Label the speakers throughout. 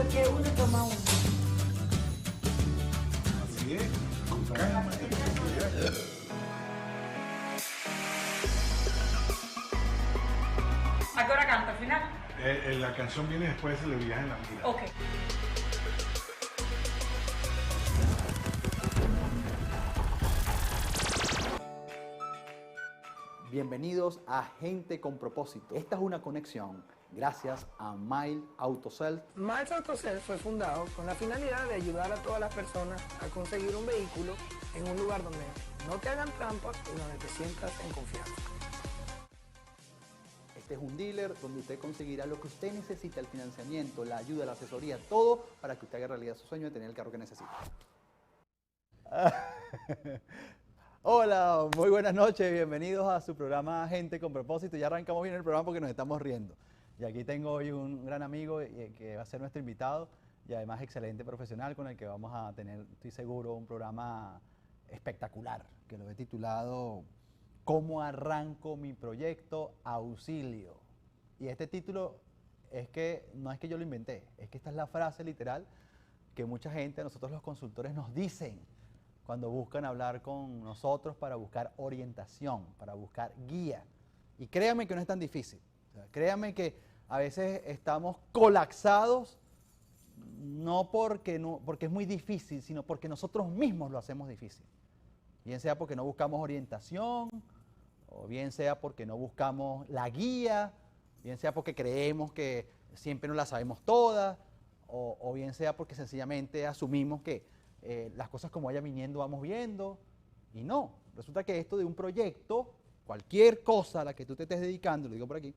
Speaker 1: Eso que uno toma uno.
Speaker 2: Así es, con calma.
Speaker 1: ¿A qué hora canta al final?
Speaker 2: La canción viene después de Viaje en la Vida.
Speaker 1: Ok.
Speaker 3: Bienvenidos a Gente con Propósito. Esta es una conexión gracias a Mile Autosell.
Speaker 4: Miles Autosell fue fundado con la finalidad de ayudar a todas las personas a conseguir un vehículo en un lugar donde no te hagan trampas y donde te sientas en confianza.
Speaker 3: Este es un dealer donde usted conseguirá lo que usted necesita, el financiamiento, la ayuda, la asesoría, todo para que usted haga realidad su sueño de tener el carro que necesita. Hola, muy buenas noches, bienvenidos a su programa Gente con Propósito. Ya arrancamos bien el programa porque nos estamos riendo. Y aquí tengo hoy un gran amigo que va a ser nuestro invitado y además excelente profesional con el que vamos a tener, estoy seguro, un programa espectacular que lo he titulado ¿Cómo arranco mi proyecto? Auxilio. Y este título es que no es que yo lo inventé, es que esta es la frase literal que mucha gente, nosotros los consultores nos dicen cuando buscan hablar con nosotros para buscar orientación, para buscar guía. Y créanme que no es tan difícil. O sea, créanme que a veces estamos colapsados, no porque es muy difícil, sino porque nosotros mismos lo hacemos difícil. Bien sea porque no buscamos orientación, o bien sea porque no buscamos la guía, bien sea porque creemos que siempre no la sabemos todas, o bien sea porque sencillamente asumimos que las cosas como vayan viniendo vamos viendo, y no. Resulta que esto de un proyecto, cualquier cosa a la que tú te estés dedicando, lo digo por aquí,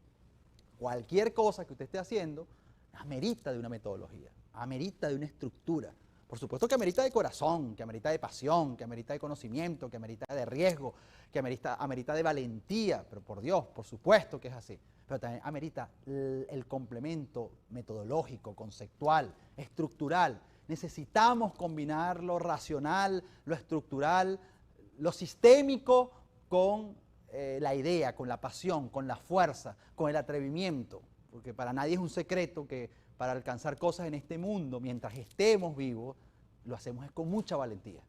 Speaker 3: cualquier cosa que usted esté haciendo, amerita de una metodología, amerita de una estructura. Por supuesto que amerita de corazón, que amerita de pasión, que amerita de conocimiento, que amerita de riesgo, que amerita de valentía, pero por Dios, por supuesto que es así. Pero también amerita el complemento metodológico, conceptual, estructural. Necesitamos combinar lo racional, lo estructural, lo sistémico con la idea, con la pasión, con la fuerza, con el atrevimiento. Porque para nadie es un secreto que para alcanzar cosas en este mundo, mientras estemos vivos, lo hacemos es con mucha valentía.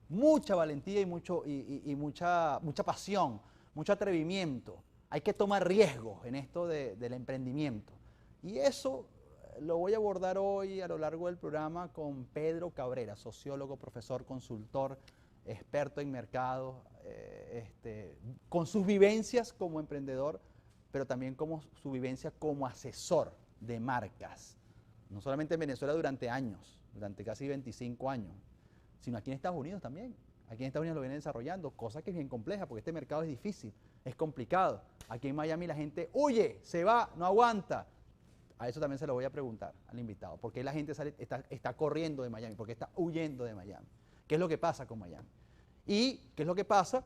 Speaker 3: Mucha valentía y mucha pasión, mucho atrevimiento. Hay que tomar riesgos en esto del emprendimiento. Y eso lo voy a abordar hoy a lo largo del programa con Pedro Cabrera, sociólogo, profesor, consultor, experto en mercados, con sus vivencias como emprendedor, pero también como su vivencia como asesor de marcas. No solamente en Venezuela durante años, durante casi 25 años, sino aquí en Estados Unidos también. Aquí en Estados Unidos lo vienen desarrollando, cosa que es bien compleja, porque este mercado es difícil, es complicado. Aquí en Miami la gente huye, se va, no aguanta. A eso también se lo voy a preguntar al invitado. ¿Por qué la gente está corriendo de Miami? ¿Por qué está huyendo de Miami? ¿Qué es lo que pasa con Miami? ¿Y qué es lo que pasa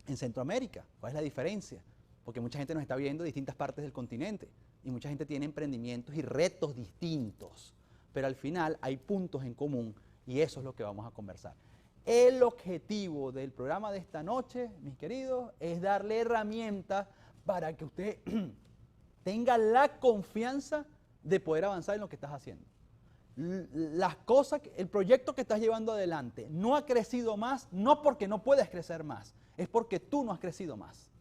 Speaker 3: en Centroamérica? ¿Cuál es la diferencia? Porque mucha gente nos está viendo de distintas partes del continente y mucha gente tiene emprendimientos y retos distintos. Pero al final hay puntos en común y eso es lo que vamos a conversar. El objetivo del programa de esta noche, mis queridos, es darle herramientas para que usted tenga la confianza de poder avanzar en lo que estás haciendo. Las cosas, el proyecto que estás llevando adelante no ha crecido más, no porque no puedes crecer más, es porque tú no has crecido más.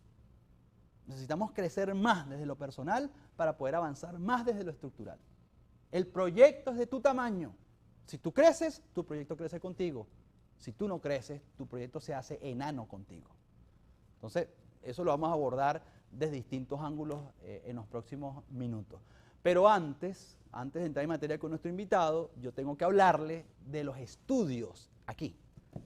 Speaker 3: Necesitamos crecer más desde lo personal para poder avanzar más desde lo estructural. El proyecto es de tu tamaño. Si tú creces, tu proyecto crece contigo. Si tú no creces, tu proyecto se hace enano contigo. Entonces, eso lo vamos a abordar desde distintos ángulos en los próximos minutos. Pero antes de entrar en materia con nuestro invitado, yo tengo que hablarle de los estudios aquí,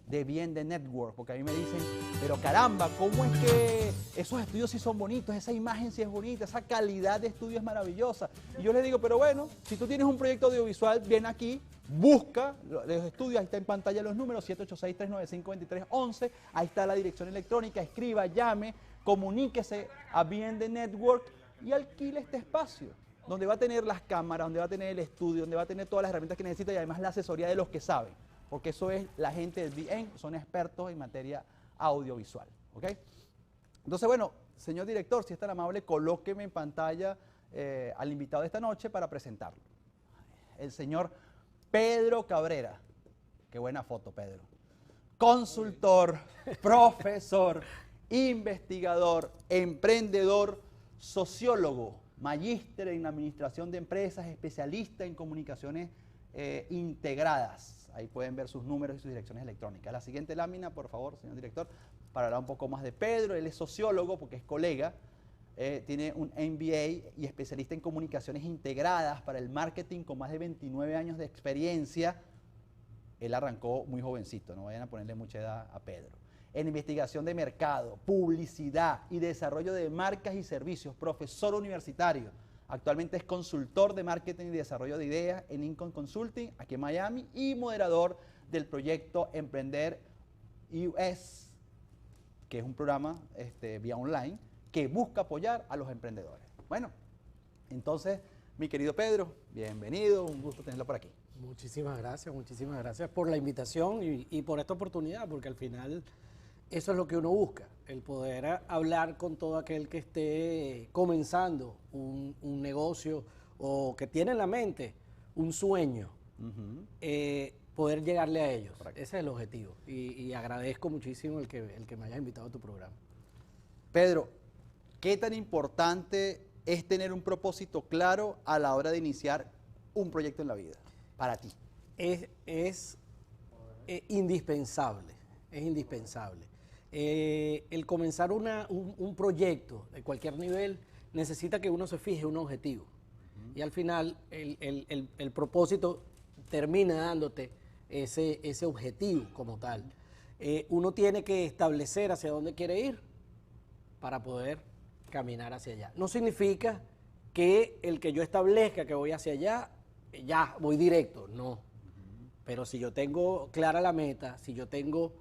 Speaker 3: de Bien de Network, porque a mí me dicen, pero caramba, ¿cómo es que esos estudios sí son bonitos, esa imagen sí es bonita, esa calidad de estudio es maravillosa? Y yo les digo, pero bueno, si tú tienes un proyecto audiovisual, ven aquí, busca los estudios, ahí está en pantalla los números, 786-395-2311, ahí está la dirección electrónica, escriba, llame, comuníquese a Bien de Network y alquile este espacio, donde va a tener las cámaras, donde va a tener el estudio, donde va a tener todas las herramientas que necesita y además la asesoría de los que saben. Porque eso es la gente del BN, son expertos en materia audiovisual, ¿ok? Entonces, bueno, señor director, si es tan amable, colóqueme en pantalla al invitado de esta noche para presentarlo. el señor Pedro Cabrera. Qué buena foto, Pedro. Consultor, profesor, investigador, emprendedor, sociólogo, magíster en administración de empresas, especialista en comunicaciones integradas. Ahí pueden ver sus números y sus direcciones electrónicas. La siguiente lámina, por favor, señor director, para hablar un poco más de Pedro. Él es sociólogo porque es colega, tiene un MBA y especialista en comunicaciones integradas para el marketing con más de 29 años de experiencia. Él arrancó muy jovencito, no vayan a ponerle mucha edad a Pedro. En investigación de mercado, publicidad y desarrollo de marcas y servicios, profesor universitario. Actualmente es consultor de marketing y desarrollo de ideas en Income Consulting, aquí en Miami, y moderador del proyecto Emprender US, que es un programa vía online que busca apoyar a los emprendedores. Bueno, entonces, mi querido Pedro, bienvenido, un gusto tenerlo por aquí.
Speaker 5: Muchísimas gracias por la invitación y por esta oportunidad, porque al final eso es lo que uno busca, el poder hablar con todo aquel que esté comenzando un negocio o que tiene en la mente un sueño, poder llegarle a ellos. Correcto. Ese es el objetivo y agradezco muchísimo el que me hayas invitado a tu programa.
Speaker 3: Pedro, ¿qué tan importante es tener un propósito claro a la hora de iniciar un proyecto en la vida para ti?
Speaker 5: Es indispensable, es indispensable. El comenzar un proyecto de cualquier nivel necesita que uno se fije un objetivo. Y al final el propósito termina dándote ese objetivo como tal. Uno tiene que establecer hacia dónde quiere ir para poder caminar hacia allá. No significa que el que yo establezca que voy hacia allá, ya voy directo, no. Pero si yo tengo clara la meta, si yo tengo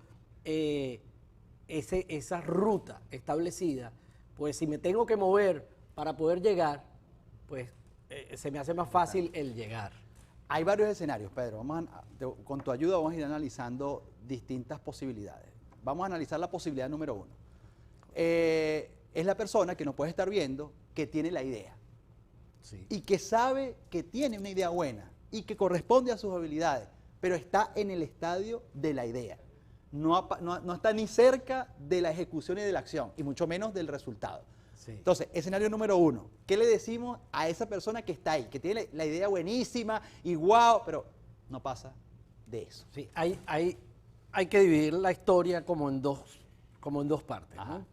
Speaker 5: esa ruta establecida, pues si me tengo que mover para poder llegar, pues se me hace más fácil el llegar.
Speaker 3: Hay varios escenarios, Pedro. Con tu ayuda vamos a ir analizando distintas posibilidades. Vamos a analizar la posibilidad número 1. Es la persona que nos puede estar viendo que tiene la idea. Sí. Y que sabe que tiene una idea buena y que corresponde a sus habilidades, pero está en el estadio de la idea. No está ni cerca de la ejecución y de la acción, y mucho menos del resultado. Sí. Entonces, escenario número 1, ¿qué le decimos a esa persona que está ahí, que tiene la idea buenísima y guau, pero no pasa de eso?
Speaker 5: Sí, hay que dividir la historia como en dos partes, ¿no?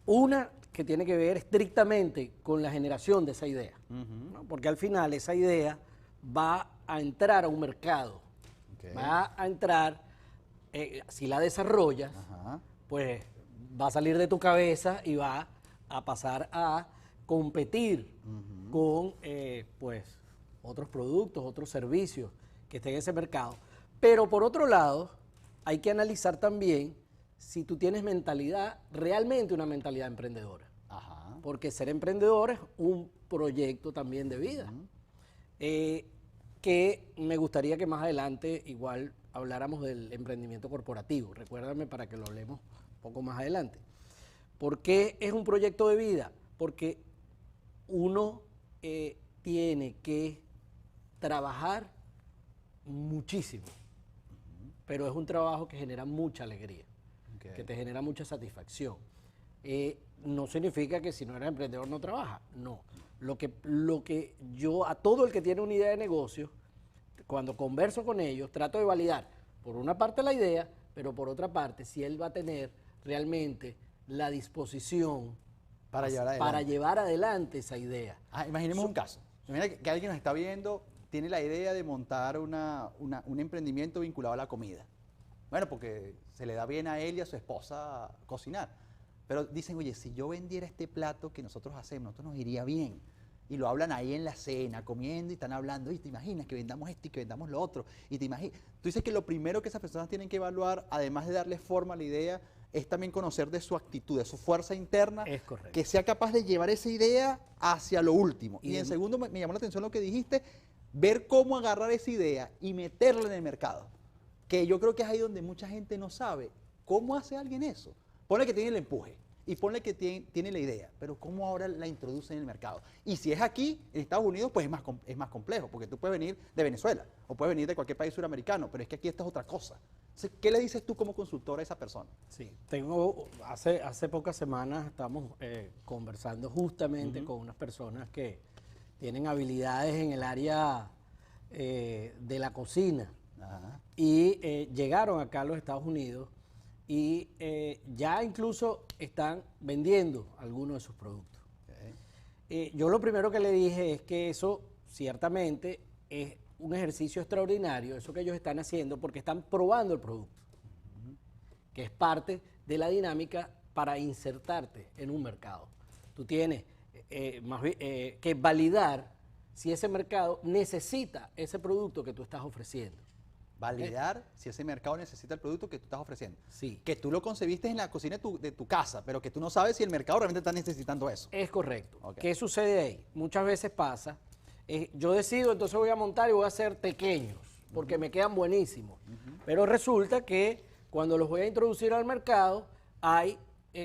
Speaker 5: Una que tiene que ver estrictamente con la generación de esa idea, ¿no? Porque al final esa idea va a entrar a un mercado, va a entrar, si la desarrollas, pues va a salir de tu cabeza y va a pasar a competir con pues otros productos, otros servicios que estén en ese mercado. Pero por otro lado, hay que analizar también si tú tienes realmente una mentalidad emprendedora. Porque ser emprendedor es un proyecto también de vida. Que me gustaría que más adelante igual habláramos del emprendimiento corporativo. Recuérdame para que lo hablemos un poco más adelante. ¿Por qué es un proyecto de vida? Porque uno tiene que trabajar muchísimo, pero es un trabajo que genera mucha alegría, que te genera mucha satisfacción. No significa que si no eres emprendedor no trabajas, no. Lo que yo, a todo el que tiene una idea de negocio, cuando converso con ellos, trato de validar, por una parte la idea, pero por otra parte, si él va a tener realmente la disposición para llevar adelante esa idea.
Speaker 3: Imaginemos un caso. Imagina que alguien nos está viendo, tiene la idea de montar un emprendimiento vinculado a la comida. Bueno, porque se le da bien a él y a su esposa cocinar. Pero dicen, oye, si yo vendiera este plato que nosotros hacemos, nosotros nos iría bien. Y lo hablan ahí en la cena, comiendo, y están hablando, y te imaginas que vendamos esto y que vendamos lo otro. Y te imaginas. Tú dices que lo primero que esas personas tienen que evaluar, además de darle forma a la idea, es también conocer de su actitud, de su fuerza interna, que sea capaz de llevar esa idea hacia lo último. Y en segundo, me llamó la atención lo que dijiste, ver cómo agarrar esa idea y meterla en el mercado. Que yo creo que es ahí donde mucha gente no sabe cómo hace alguien eso. Ponle que tiene el empuje y ponle que tiene la idea, pero ¿cómo ahora la introduce en el mercado? Y si es aquí, en Estados Unidos, pues es más complejo, porque tú puedes venir de Venezuela o puedes venir de cualquier país suramericano, pero es que aquí esta es otra cosa. Entonces, ¿qué le dices tú como consultor a esa persona?
Speaker 5: Sí, hace pocas semanas estamos conversando justamente con unas personas que tienen habilidades en el área de la cocina.
Speaker 3: Ajá.
Speaker 5: Y llegaron acá a los Estados Unidos y ya incluso están vendiendo algunos de sus productos.
Speaker 3: Okay.
Speaker 5: Yo lo primero que le dije es que eso ciertamente es un ejercicio extraordinario, eso que ellos están haciendo, porque están probando el producto, que es parte de la dinámica para insertarte en un mercado. Tú tienes que validar si ese mercado necesita ese producto que tú estás ofreciendo.
Speaker 3: Validar si ese mercado necesita el producto que tú estás ofreciendo.
Speaker 5: Sí.
Speaker 3: Que tú lo concebiste en la cocina de tu casa, pero que tú no sabes si el mercado realmente está necesitando eso.
Speaker 5: Es correcto.
Speaker 3: Ok.
Speaker 5: ¿Qué sucede ahí? Muchas veces pasa, yo decido, entonces voy a montar y voy a hacer pequeños, porque me quedan buenísimos. Pero resulta que cuando los voy a introducir al mercado, hay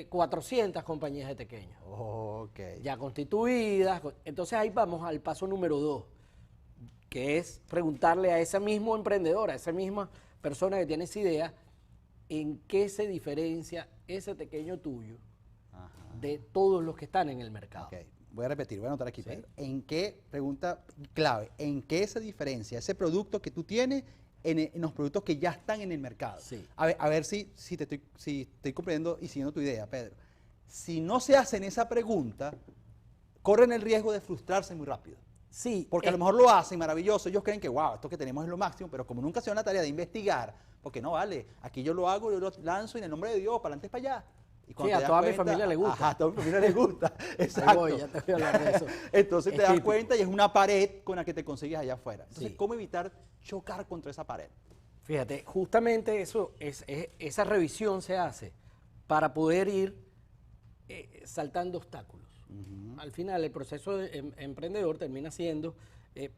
Speaker 5: 400 compañías de pequeños.
Speaker 3: Ok.
Speaker 5: Ya constituidas. Entonces ahí vamos al paso número 2, que es preguntarle a ese mismo emprendedor, a esa misma persona que tiene esa idea, en qué se diferencia ese pequeño tuyo de todos los que están en el mercado.
Speaker 3: Ok, voy a repetir, voy a anotar aquí,
Speaker 5: Sí.
Speaker 3: Pedro. ¿En qué, pregunta clave, en qué se diferencia ese producto que tú tienes en los productos que ya están en el mercado?
Speaker 5: Sí.
Speaker 3: A ver si estoy comprendiendo y siguiendo tu idea, Pedro. Si no se hacen esa pregunta, corren el riesgo de frustrarse muy rápido.
Speaker 5: Sí,
Speaker 3: Porque a lo mejor lo hacen maravilloso, ellos creen que, wow, esto que tenemos es lo máximo, pero como nunca se da una tarea de investigar, porque no vale, aquí yo lo hago, yo lo lanzo y en el nombre de Dios, para adelante, para allá. Y cuando
Speaker 5: Sí, a
Speaker 3: te das
Speaker 5: toda mi familia le gusta.
Speaker 3: Ajá, a toda mi familia le gusta,
Speaker 5: Ahí
Speaker 3: exacto.
Speaker 5: voy, ya te voy a hablar de eso.
Speaker 3: Entonces te
Speaker 5: Es
Speaker 3: das
Speaker 5: típico.
Speaker 3: cuenta y es una pared con la que te consigues allá afuera. Entonces,
Speaker 5: Sí.
Speaker 3: ¿cómo evitar chocar contra esa pared?
Speaker 5: Fíjate, justamente eso, esa revisión se hace para poder ir saltando obstáculos. Al final, el proceso de emprendedor termina siendo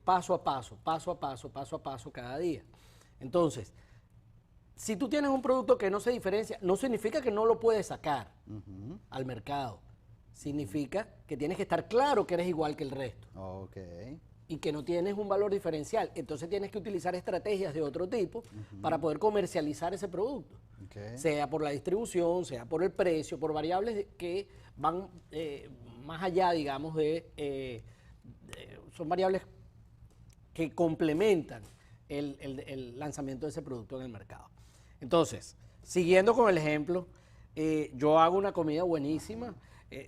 Speaker 5: paso a paso, paso a paso, paso a paso cada día. Entonces, si tú tienes un producto que no se diferencia, no significa que no lo puedes sacar al mercado. Significa que tienes que estar claro que eres igual que el resto
Speaker 3: Ok.
Speaker 5: y que no tienes un valor diferencial. Entonces tienes que utilizar estrategias de otro tipo para poder comercializar ese producto.
Speaker 3: Ok.
Speaker 5: Sea por la distribución, sea por el precio, por variables que van más allá, digamos, son variables que complementan el lanzamiento de ese producto en el mercado. Entonces, siguiendo con el ejemplo, yo hago una comida buenísima,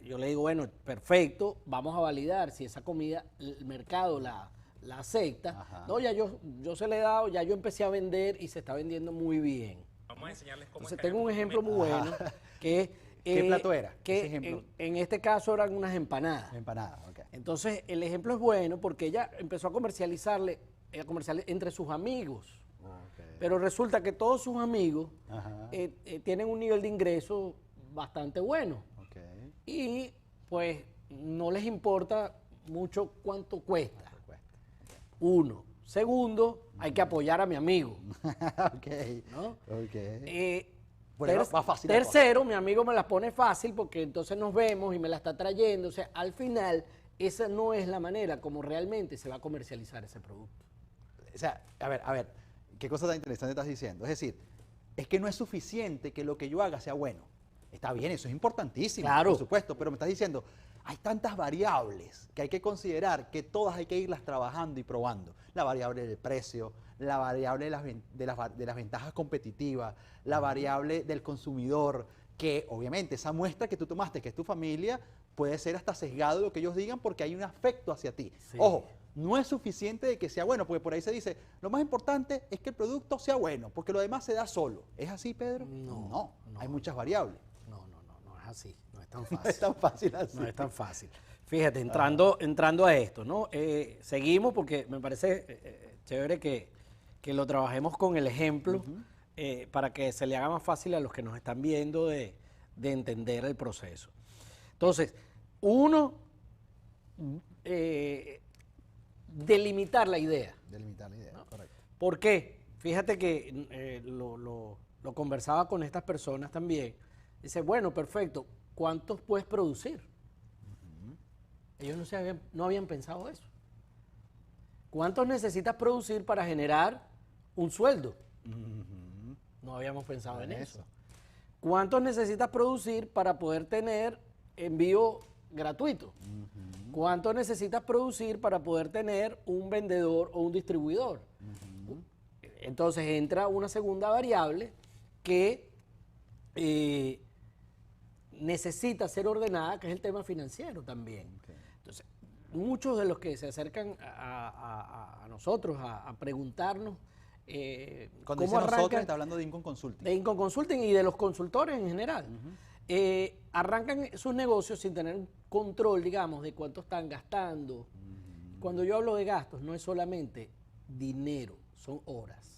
Speaker 5: yo le digo, bueno, perfecto, vamos a validar si esa comida el mercado la acepta.
Speaker 3: Ajá.
Speaker 5: No, ya yo se le he dado, ya yo empecé a vender y se está vendiendo muy bien.
Speaker 6: Vamos a enseñarles cómo
Speaker 5: Entonces
Speaker 6: es que
Speaker 5: tengo un
Speaker 6: haremos
Speaker 5: ejemplo muy
Speaker 6: comida.
Speaker 5: bueno que
Speaker 3: ¿Qué plato era
Speaker 5: que
Speaker 3: ese ejemplo?
Speaker 5: en este caso eran unas empanadas.
Speaker 3: Empanada, ok.
Speaker 5: Entonces el ejemplo es bueno porque ella empezó a comercializarle entre sus amigos.
Speaker 3: Ok.
Speaker 5: Pero resulta que todos sus amigos
Speaker 3: Ajá.
Speaker 5: tienen un nivel de ingreso bastante bueno
Speaker 3: Ok.
Speaker 5: y pues no les importa mucho cuánto cuesta. Uno. Segundo, hay que apoyar a mi amigo.
Speaker 3: Ok.
Speaker 5: ¿No?
Speaker 3: Ok.
Speaker 5: Por
Speaker 3: ahí va fácil la cosa.
Speaker 5: tercero, mi amigo me las pone fácil porque entonces nos vemos y me la está trayendo. O sea, al final, esa no es la manera como realmente se va a comercializar ese producto.
Speaker 3: O sea, a ver, qué cosa tan interesante estás diciendo. Es decir, es que no es suficiente que lo que yo haga sea bueno. Está bien, eso es importantísimo,
Speaker 5: Claro.
Speaker 3: por supuesto, pero me estás diciendo, hay tantas variables que hay que considerar que todas hay que irlas trabajando y probando. La variable del precio, la variable de las ventajas competitivas, la variable del consumidor, que obviamente esa muestra que tú tomaste, que es tu familia, puede ser hasta sesgado de lo que ellos digan porque hay un afecto hacia ti.
Speaker 5: Sí.
Speaker 3: Ojo, no es suficiente de que sea bueno, porque por ahí se dice, lo más importante es que el producto sea bueno, porque lo demás se da solo. ¿Es así, Pedro?
Speaker 5: No,
Speaker 3: hay muchas variables.
Speaker 5: No es así, no es tan
Speaker 3: No
Speaker 5: fácil.
Speaker 3: es tan fácil así.
Speaker 5: No es tan fácil. Fíjate, entrando a esto, ¿no? Seguimos porque me parece chévere que lo trabajemos con el ejemplo para que se le haga más fácil a los que nos están viendo de entender el proceso. Entonces, uno, delimitar la idea.
Speaker 3: Delimitar la idea, correcto.
Speaker 5: ¿Por qué? Fíjate que lo conversaba con estas personas también. Dice, bueno, perfecto, ¿cuántos puedes producir? Ellos no habían pensado eso. ¿Cuántos necesitas producir para generar un sueldo? No habíamos pensado en eso. ¿Cuántos necesitas producir para poder tener envío gratuito? ¿Cuánto necesitas producir para poder tener un vendedor o un distribuidor? Entonces entra una segunda variable que necesita ser ordenada, que es el tema financiero también. Entonces, muchos de los que se acercan a nosotros a preguntarnos
Speaker 3: Cuando dice nosotros, está hablando de Income Consulting.
Speaker 5: de Income Consulting y de los consultores en general. Arrancan sus negocios sin tener un control, digamos, de cuánto están gastando. Cuando yo hablo de gastos, no es solamente dinero, son horas.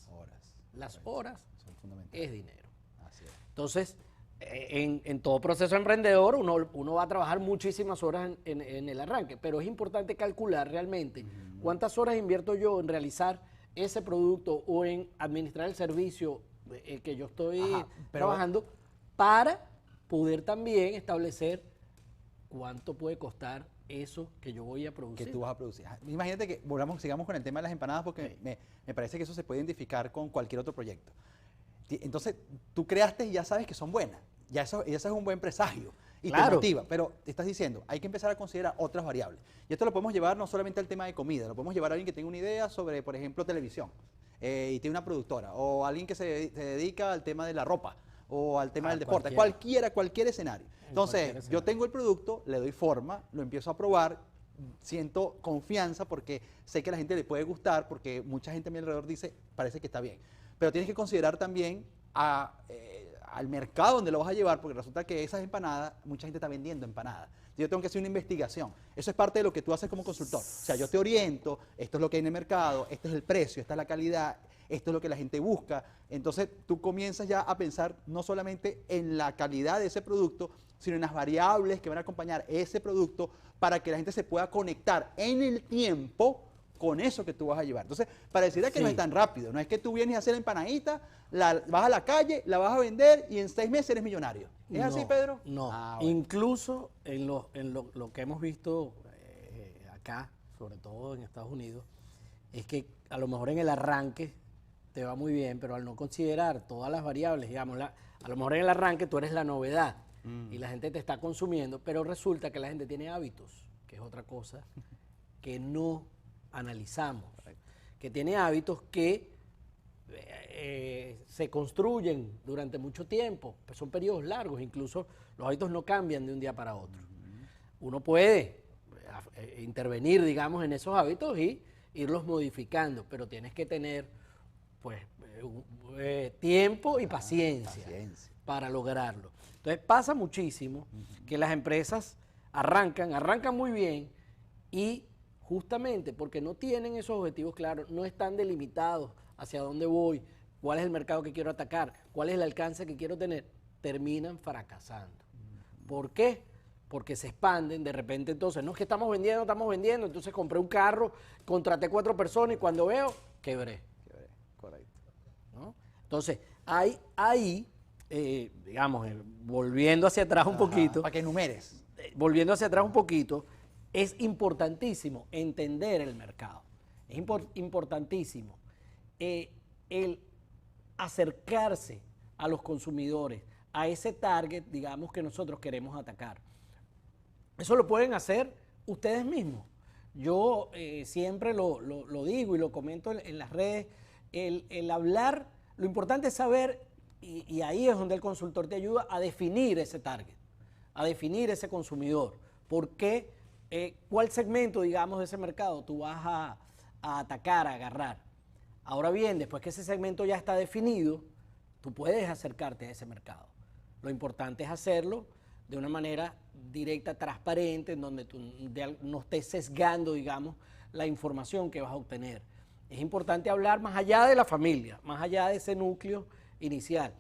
Speaker 5: Las horas
Speaker 3: son fundamentales.
Speaker 5: es dinero.
Speaker 3: Así es.
Speaker 5: Entonces, en todo proceso emprendedor, uno va a trabajar muchísimas horas en el arranque, pero es importante calcular realmente cuántas horas invierto yo en realizar ese producto o en administrar el servicio que yo estoy trabajando para poder también establecer cuánto puede costar eso que yo voy a producir.
Speaker 3: Que tú vas a producir. Imagínate que sigamos con el tema de las empanadas porque me parece que eso se puede identificar con cualquier otro proyecto. Entonces, tú creaste y ya sabes que son buenas. Ya eso es un buen presagio y te motiva. Pero te estás diciendo, hay que empezar a considerar otras variables. Y esto lo podemos llevar no solamente al tema de comida, lo podemos llevar a alguien que tenga una idea sobre, por ejemplo, televisión y tiene una productora, o alguien que se dedica al tema de la ropa, o al tema del deporte, cualquier escenario. Entonces, yo tengo el producto, le doy forma, lo empiezo a probar, siento confianza porque sé que a la gente le puede gustar, porque mucha gente a mi alrededor dice, parece que está bien. Pero tienes que considerar también al mercado donde lo vas a llevar, porque resulta que esas empanadas, mucha gente está vendiendo empanadas. Yo tengo que hacer una investigación. Eso es parte de lo que tú haces como consultor. O sea, yo te oriento, esto es lo que hay en el mercado, este es el precio, esta es la calidad, esto es lo que la gente busca. Entonces, tú comienzas ya a pensar no solamente en la calidad de ese producto, sino en las variables que van a acompañar ese producto para que la gente se pueda conectar en el tiempo con eso que tú vas a llevar. Entonces, para decirte que no es tan rápido, no es que tú vienes a hacer la empanadita, vas a la calle, la vas a vender y en 6 meses eres millonario. ¿Es así, Pedro?
Speaker 5: No,
Speaker 3: Bueno.
Speaker 5: Incluso en lo que hemos visto acá, sobre todo en Estados Unidos, es que a lo mejor en el arranque te va muy bien, pero al no considerar todas las variables, digamos, a lo mejor en el arranque tú eres la novedad y la gente te está consumiendo, pero resulta que la gente tiene hábitos, que es otra cosa que no analizamos, que tiene hábitos que se construyen durante mucho tiempo, pues son periodos largos, incluso los hábitos no cambian de un día para otro. Uno puede intervenir, digamos, en esos hábitos y irlos modificando, pero tienes que tener pues tiempo y paciencia para lograrlo. Entonces pasa muchísimo que las empresas arrancan muy bien y justamente porque no tienen esos objetivos claros, no están delimitados hacia dónde voy, cuál es el mercado que quiero atacar, cuál es el alcance que quiero tener, terminan fracasando. ¿Por qué? Porque se expanden, de repente entonces, no es que estamos vendiendo, entonces compré un carro, contraté 4 personas y cuando veo, quebré.
Speaker 3: Correcto.
Speaker 5: ¿No? Entonces, ahí digamos, volviendo hacia atrás un poquito.
Speaker 3: Para que enumeres.
Speaker 5: Volviendo hacia atrás un poquito, es importantísimo entender el mercado. Es importantísimo el acercarse a los consumidores, a ese target, digamos, que nosotros queremos atacar. Eso lo pueden hacer ustedes mismos. Yo siempre lo digo y lo comento en las redes, el hablar, lo importante es saber, y ahí es donde el consultor te ayuda a definir ese target, a definir ese consumidor. ¿Por qué? ¿Cuál segmento, digamos, de ese mercado tú vas a atacar, a agarrar? Ahora bien, después que ese segmento ya está definido, tú puedes acercarte a ese mercado. Lo importante es hacerlo de una manera directa, transparente, en donde tú no estés sesgando, digamos, la información que vas a obtener. Es importante hablar más allá de la familia, más allá de ese núcleo inicial.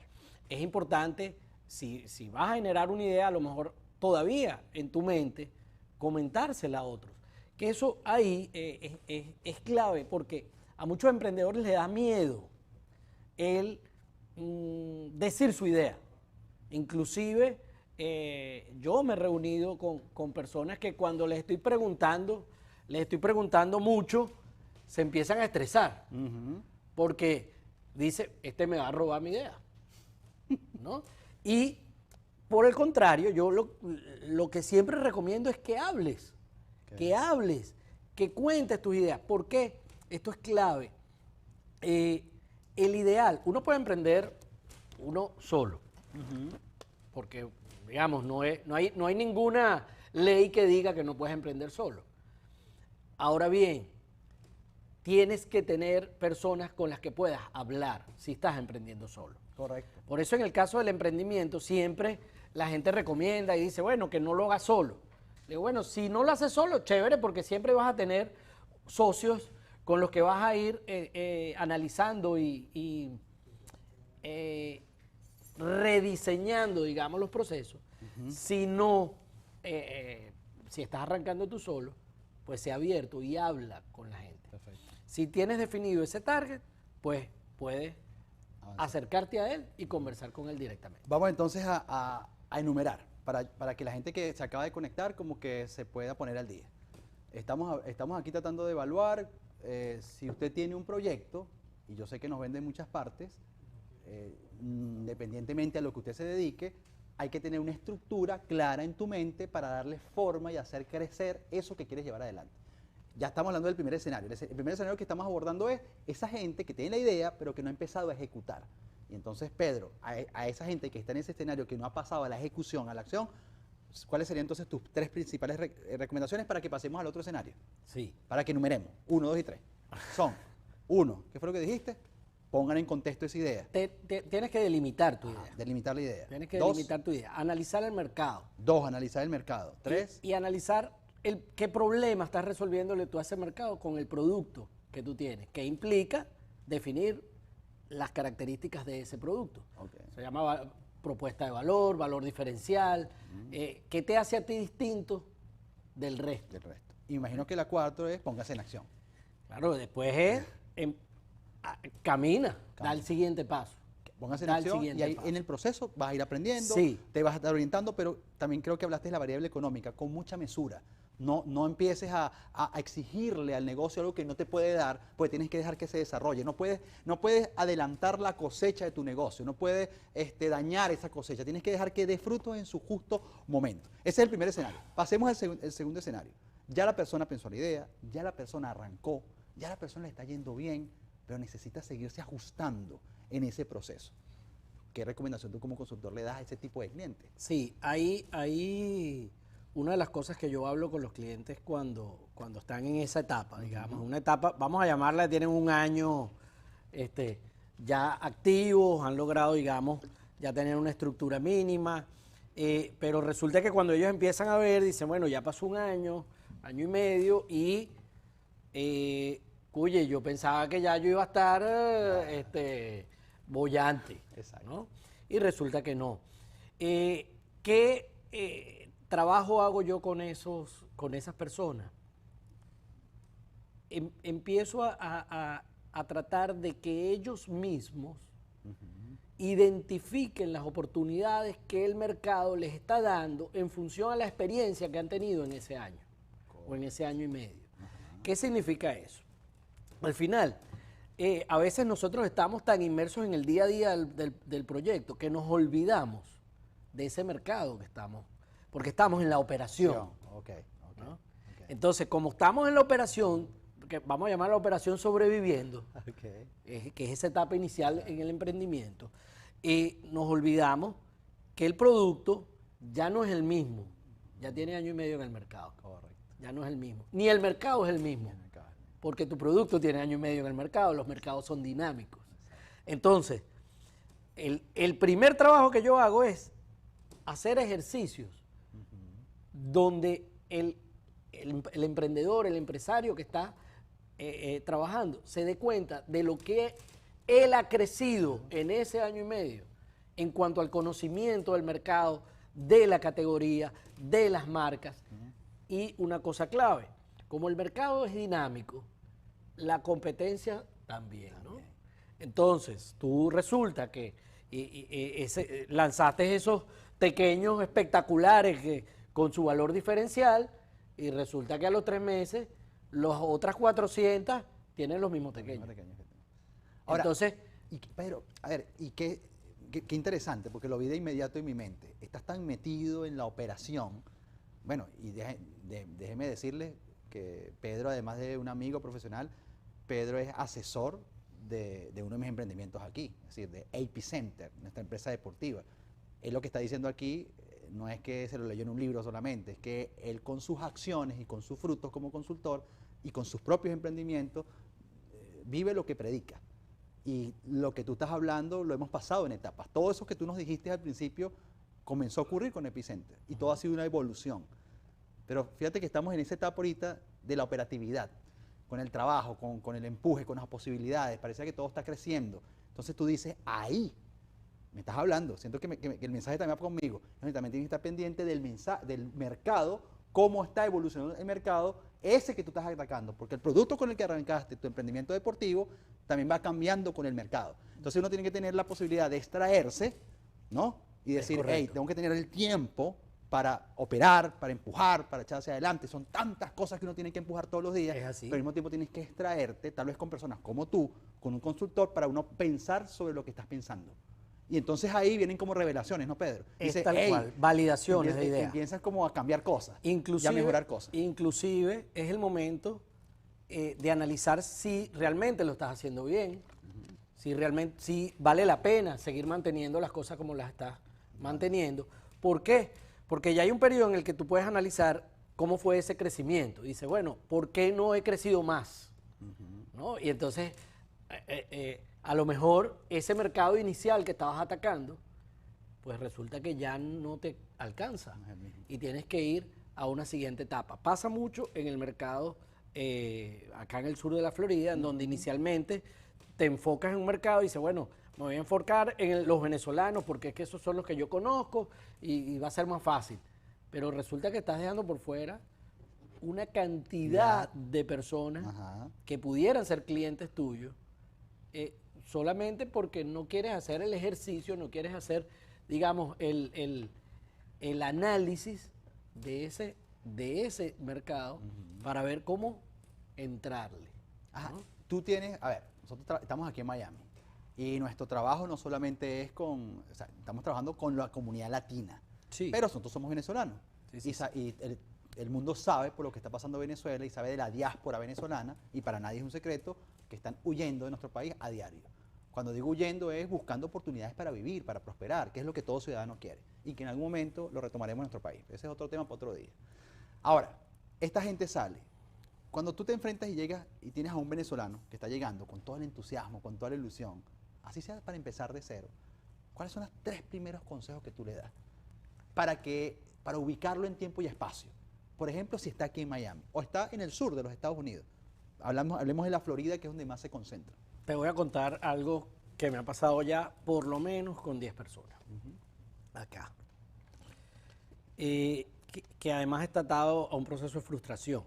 Speaker 5: Es importante, si vas a generar una idea, a lo mejor todavía en tu mente, comentársela a otros. Que eso ahí es clave, porque a muchos emprendedores les da miedo el decir su idea. Inclusive yo me he reunido con personas que cuando les estoy preguntando mucho, se empiezan a estresar. Porque dice, este me va a robar mi idea, ¿no? Y por el contrario, yo lo que siempre recomiendo es que hables, que cuentes tus ideas. ¿Por qué? Esto es clave. El ideal, uno puede emprender uno solo, porque, digamos, no hay ninguna ley que diga que no puedes emprender solo. Ahora bien, tienes que tener personas con las que puedas hablar si estás emprendiendo solo.
Speaker 3: Correcto.
Speaker 5: Por eso en el caso del emprendimiento siempre la gente recomienda y dice, bueno, que no lo hagas solo. Le digo, bueno, si no lo haces solo, chévere, porque siempre vas a tener socios con los que vas a ir analizando y rediseñando, digamos, los procesos. Si no, si estás arrancando tú solo, pues sea abierto y habla con la gente.
Speaker 3: Perfecto.
Speaker 5: Si tienes definido ese target, pues puedes acercarte a él y conversar con él directamente.
Speaker 3: Vamos entonces a enumerar, para que la gente que se acaba de conectar como que se pueda poner al día. Estamos aquí tratando de evaluar si usted tiene un proyecto, y yo sé que nos vende en muchas partes, independientemente a lo que usted se dedique, hay que tener una estructura clara en tu mente para darle forma y hacer crecer eso que quieres llevar adelante. Ya estamos hablando del primer escenario. El primer escenario que estamos abordando es esa gente que tiene la idea, pero que no ha empezado a ejecutar. Y entonces, Pedro, a esa gente que está en ese escenario, que no ha pasado a la ejecución, a la acción, ¿cuáles serían entonces tus tres principales recomendaciones para que pasemos al otro escenario?
Speaker 5: Sí.
Speaker 3: Para que enumeremos. 1, 2 y 3. Son, 1, ¿qué fue lo que dijiste? Pongan en contexto esa idea.
Speaker 5: Tienes que delimitar tu idea.
Speaker 3: Delimitar la idea.
Speaker 5: Tienes que
Speaker 3: 2,
Speaker 5: delimitar tu idea. Analizar el mercado.
Speaker 3: 2, analizar el mercado. 3,
Speaker 5: Y analizar qué problema estás resolviéndole tú a ese mercado con el producto que tú tienes, que implica definir las características de ese producto.
Speaker 3: okay.
Speaker 5: Se llama propuesta de valor, valor diferencial. ¿Qué te hace a ti distinto del resto?
Speaker 3: Del resto. Imagino que la 4 es póngase en acción.
Speaker 5: Claro, después es camina, da el siguiente paso.
Speaker 3: Póngase en
Speaker 5: Da el
Speaker 3: acción y
Speaker 5: siguiente
Speaker 3: ahí
Speaker 5: paso.
Speaker 3: en el proceso vas a ir aprendiendo,
Speaker 5: Sí.
Speaker 3: te vas a estar orientando, pero también creo que hablaste de la variable económica, con mucha mesura. No empieces a exigirle al negocio algo que no te puede dar, porque tienes que dejar que se desarrolle. No puedes adelantar la cosecha de tu negocio, no puedes dañar esa cosecha, tienes que dejar que dé frutos en su justo momento. Ese es el primer escenario. Pasemos al segundo escenario. Ya la persona pensó la idea, ya la persona arrancó, ya la persona le está yendo bien, pero necesita seguirse ajustando en ese proceso. ¿Qué recomendación tú como consultor le das a ese tipo de clientes?
Speaker 5: Sí, ahí una de las cosas que yo hablo con los clientes cuando están en esa etapa, digamos, una etapa, vamos a llamarla, tienen un año ya activos, han logrado, digamos, ya tener una estructura mínima, pero resulta que cuando ellos empiezan a ver, dicen, bueno, ya pasó un año y medio y, oye, yo pensaba que ya yo iba a estar bollante,
Speaker 3: Exacto.
Speaker 5: ¿no? Y resulta que no. ¿Qué trabajo hago yo con esas personas? Empiezo a tratar de que ellos mismos identifiquen las oportunidades que el mercado les está dando en función a la experiencia que han tenido en ese año o en ese año y medio. ¿Qué significa eso? Al final, a veces nosotros estamos tan inmersos en el día a día del proyecto que nos olvidamos de ese mercado que estamos, porque estamos en la operación. ¿No?
Speaker 3: Ok.
Speaker 5: Entonces, como estamos en la operación, que vamos a llamar la operación sobreviviendo, que es esa etapa inicial en el emprendimiento, nos olvidamos que el producto ya no es el mismo, ya tiene año y medio en el mercado.
Speaker 3: Correcto.
Speaker 5: Ya no es el mismo. Ni el mercado es el mismo. Porque tu producto tiene año y medio en el mercado, los mercados son dinámicos. Entonces, el primer trabajo que yo hago es hacer ejercicios donde el emprendedor, el empresario que está trabajando, se dé cuenta de lo que él ha crecido en ese año y medio en cuanto al conocimiento del mercado, de la categoría, de las marcas. Y una cosa clave, como el mercado es dinámico, la competencia también, ¿no? Entonces, tú resulta que lanzaste esos pequeños espectaculares con su valor diferencial y resulta que a los 3 meses las otras 400 tienen los mismos pequeños.
Speaker 3: Ahora,
Speaker 5: Entonces,
Speaker 3: Pedro, a ver, y qué interesante, porque lo vi de inmediato en mi mente. Estás tan metido en la operación. Bueno, y déjeme decirle que Pedro, además de un amigo profesional, Pedro es asesor de uno de mis emprendimientos aquí, es decir, de Epicenter, nuestra empresa deportiva. Él lo que está diciendo aquí no es que se lo leyó en un libro solamente, es que él con sus acciones y con sus frutos como consultor y con sus propios emprendimientos vive lo que predica. Y lo que tú estás hablando lo hemos pasado en etapas. Todo eso que tú nos dijiste al principio comenzó a ocurrir con Epicenter y todo ha sido una evolución. Pero fíjate que estamos en esa etapa ahorita de la operatividad, con el trabajo, con el empuje, con las posibilidades. Parece que todo está creciendo. Entonces tú dices, ahí me estás hablando. Siento que el mensaje también va conmigo. También tienes que estar pendiente del mercado, cómo está evolucionando el mercado, ese que tú estás atacando. Porque el producto con el que arrancaste tu emprendimiento deportivo también va cambiando con el mercado. Entonces uno tiene que tener la posibilidad de extraerse, ¿no? Y decir, hey, tengo que tener el tiempo para operar, para empujar, para echar hacia adelante. Son tantas cosas que uno tiene que empujar todos los días.
Speaker 5: Es así.
Speaker 3: Pero al mismo tiempo tienes que extraerte, tal vez con personas como tú, con un consultor, para uno pensar sobre lo que estás pensando. Y entonces ahí vienen como revelaciones, ¿no, Pedro?
Speaker 5: Es tal cual, validaciones de ideas.
Speaker 3: Empiezas como a cambiar cosas
Speaker 5: Inclusive,
Speaker 3: y a mejorar cosas.
Speaker 5: Inclusive es el momento de analizar si realmente lo estás haciendo bien, si vale la pena seguir manteniendo las cosas como las estás manteniendo. ¿Por qué? Porque ya hay un periodo en el que tú puedes analizar cómo fue ese crecimiento. Y dices, bueno, ¿por qué no he crecido más? ¿No? Y entonces, a lo mejor ese mercado inicial que estabas atacando, pues resulta que ya no te alcanza y tienes que ir a una siguiente etapa. Pasa mucho en el mercado acá en el sur de la Florida, en donde inicialmente te enfocas en un mercado y dices, bueno, me voy a enfocar en los venezolanos porque es que esos son los que yo conozco y va a ser más fácil. Pero resulta que estás dejando por fuera una cantidad de personas que pudieran ser clientes tuyos solamente porque no quieres hacer el ejercicio, no quieres hacer, digamos, el análisis de ese mercado para ver cómo entrarle. ¿No?
Speaker 3: Tú tienes, a ver, nosotros estamos aquí en Miami y nuestro trabajo no solamente es estamos trabajando con la comunidad latina, pero nosotros somos venezolanos. Y el mundo sabe por lo que está pasando en Venezuela y sabe de la diáspora venezolana y para nadie es un secreto que están huyendo de nuestro país a diario. Cuando digo huyendo es buscando oportunidades para vivir, para prosperar, que es lo que todo ciudadano quiere y que en algún momento lo retomaremos en nuestro país. Ese es otro tema para otro día. Ahora, esta gente sale. Cuando tú te enfrentas y llegas y tienes a un venezolano que está llegando con todo el entusiasmo, con toda la ilusión, así sea para empezar de cero, ¿cuáles son los 3 primeros consejos que tú le das para ubicarlo en tiempo y espacio? Por ejemplo, si está aquí en Miami o está en el sur de los Estados Unidos. Hablemos de la Florida, que es donde más se concentra.
Speaker 5: Te voy a contar algo que me ha pasado ya por lo menos con 10 personas. Acá. Que además está atado a un proceso de frustración.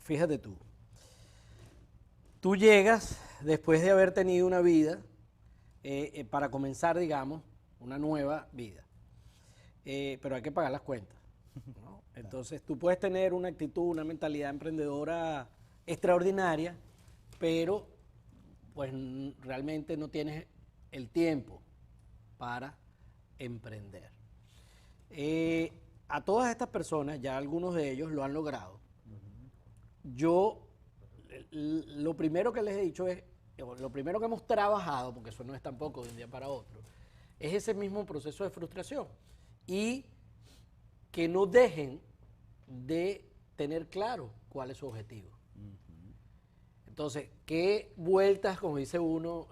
Speaker 5: Fíjate tú. Tú llegas después de haber tenido una vida para comenzar, digamos, una nueva vida. Pero hay que pagar las cuentas, ¿no? Entonces tú puedes tener una actitud, una mentalidad emprendedora extraordinaria, pero pues realmente no tienes el tiempo para emprender. A todas estas personas, ya algunos de ellos lo han logrado. Yo, lo primero que les he dicho es, lo primero que hemos trabajado, porque eso no es tampoco de un día para otro, es ese mismo proceso de frustración y que no dejen de tener claro cuál es su objetivo. Entonces, ¿qué vueltas, como dice uno,